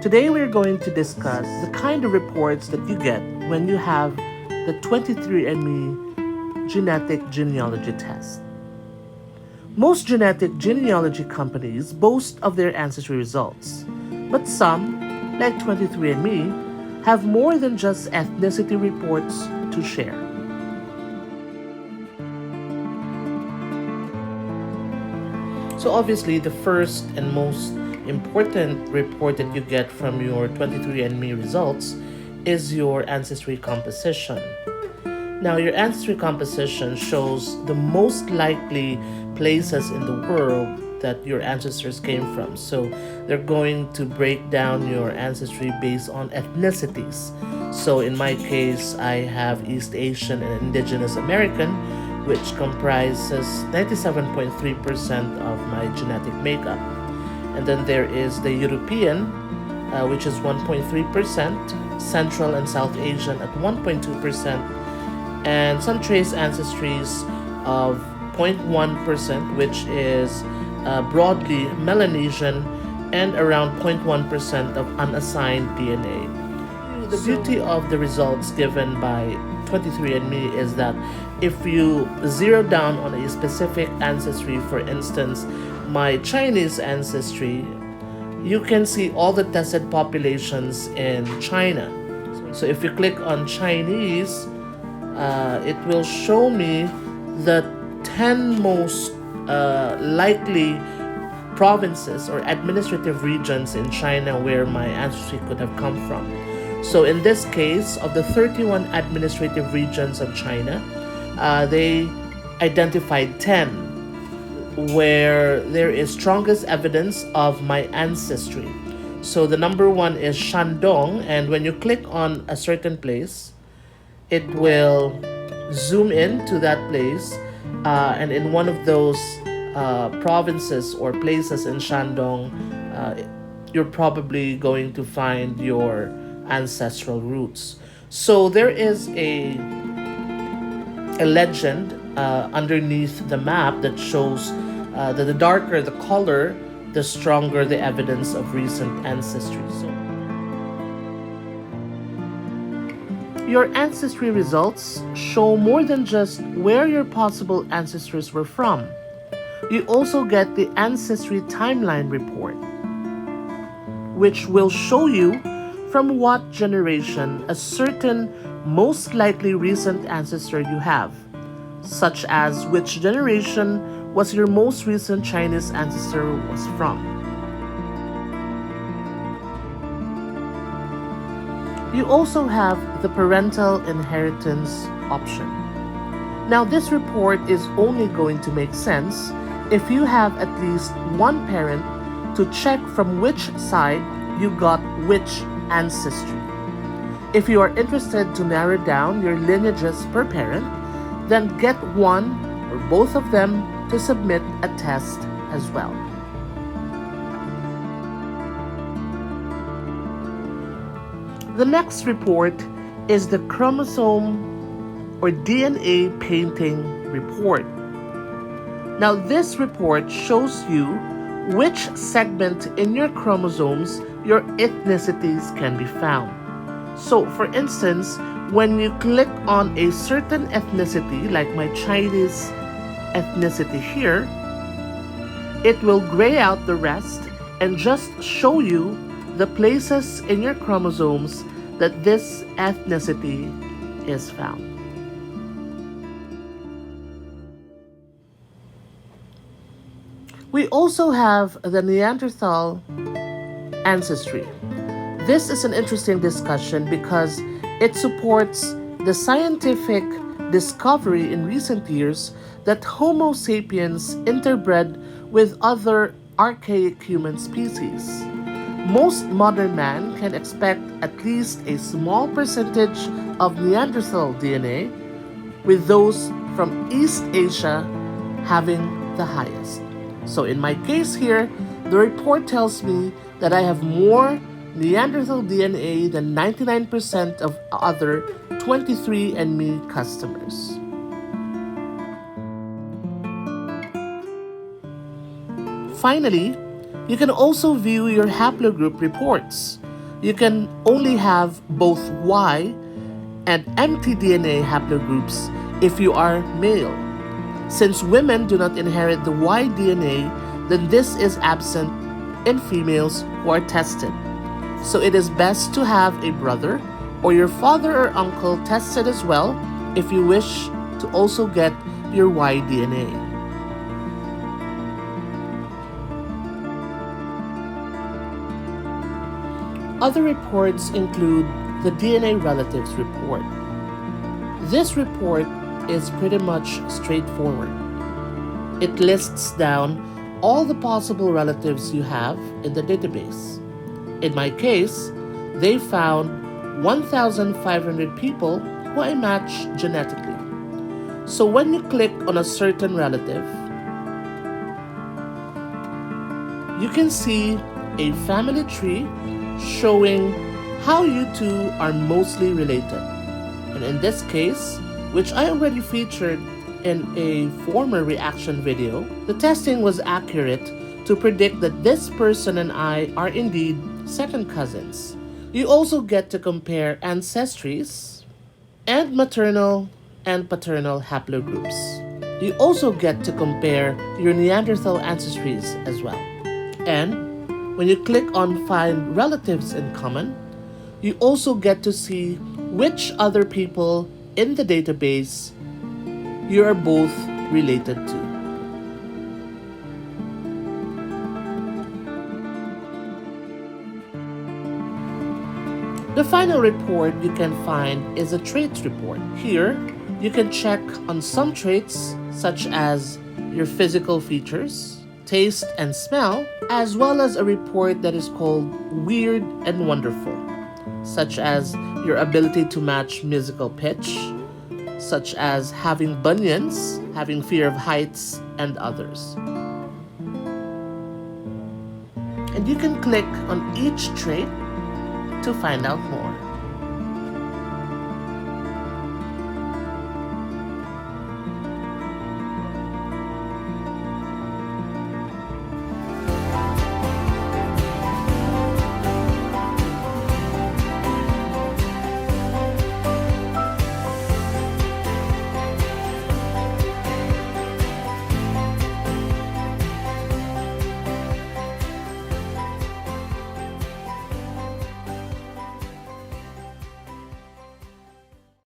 Today we're going to discuss the kind of reports that you get when you have the 23andMe genetic genealogy test. Most genetic genealogy companies boast of their ancestry results, but some, like 23andMe, have more than just ethnicity reports to share. So obviously, the first and most important report that you get from your 23andMe results is your ancestry composition. Now, your ancestry composition shows the most likely places in the world that your ancestors came from. So they're going to break down your ancestry based on ethnicities. So in my case, I have East Asian and Indigenous American, which comprises 97.3% of my genetic makeup. And then there is the European, which is 1.3%, Central and South Asian at 1.2%, and some trace ancestries of 0.1%, which is broadly Melanesian, and around 0.1% of unassigned DNA. The beauty of the results given by 23andMe is that if you zero down on a specific ancestry, for instance, my Chinese ancestry, you can see all the tested populations in China. So if you click on Chinese, it will show me the 10 most likely provinces or administrative regions in China where my ancestry could have come from. So in this case, of the 31 administrative regions of China, they identified 10 where there is strongest evidence of my ancestry. So the number one is Shandong, and when you click on a certain place, it will zoom in to that place, and in one of those provinces or places in Shandong, you're probably going to find your ancestral roots. So there is a legend underneath the map that shows that the darker the color, the stronger the evidence of recent ancestry. So your ancestry results show more than just where your possible ancestors were from. You also get the Ancestry Timeline Report, which will show you from what generation a certain most likely recent ancestor you have, such as which generation was your most recent Chinese ancestor was from. You also have the parental inheritance option. Now, this report is only going to make sense if you have at least one parent to check from which side you got which ancestry. If you are interested to narrow down your lineages per parent, then get one or both of them to submit a test as well. The next report is the chromosome or DNA painting report. Now, this report shows you which segment in your chromosomes your ethnicities can be found. So, for instance, when you click on a certain ethnicity, like my Chinese ethnicity here, it will gray out the rest and just show you the places in your chromosomes that this ethnicity is found. We also have the Neanderthal ancestry. This is an interesting discussion because it supports the scientific discovery in recent years that Homo sapiens interbred with other archaic human species. Most modern man can expect at least a small percentage of Neanderthal DNA, with those from East Asia having the highest. So in my case here, the report tells me that I have more Neanderthal DNA than 99% of other 23andMe customers. Finally, you can also view your haplogroup reports. You can only have both Y and empty DNA haplogroups if you are male. Since women do not inherit the Y DNA, then this is absent in females who are tested. So it is best to have a brother or your father or uncle tested as well if you wish to also get your Y DNA. Other reports include the DNA Relatives Report. This report is pretty much straightforward. It lists down all the possible relatives you have in the database. In my case, they found 1,500 people who I match genetically. So when you click on a certain relative, you can see a family tree showing how you two are mostly related. And in this case, which I already featured in a former reaction video, the testing was accurate to predict that this person and I are indeed second cousins. You also get to compare ancestries and maternal and paternal haplogroups. You also get to compare your Neanderthal ancestries as well. And when you click on Find Relatives in Common, you also get to see which other people in the database you are both related to. The final report you can find is a traits report. Here, you can check on some traits such as your physical features, taste and smell, as well as a report that is called Weird and Wonderful, such as your ability to match musical pitch, such as having bunions, having fear of heights, and others. And you can click on each trait to find out more.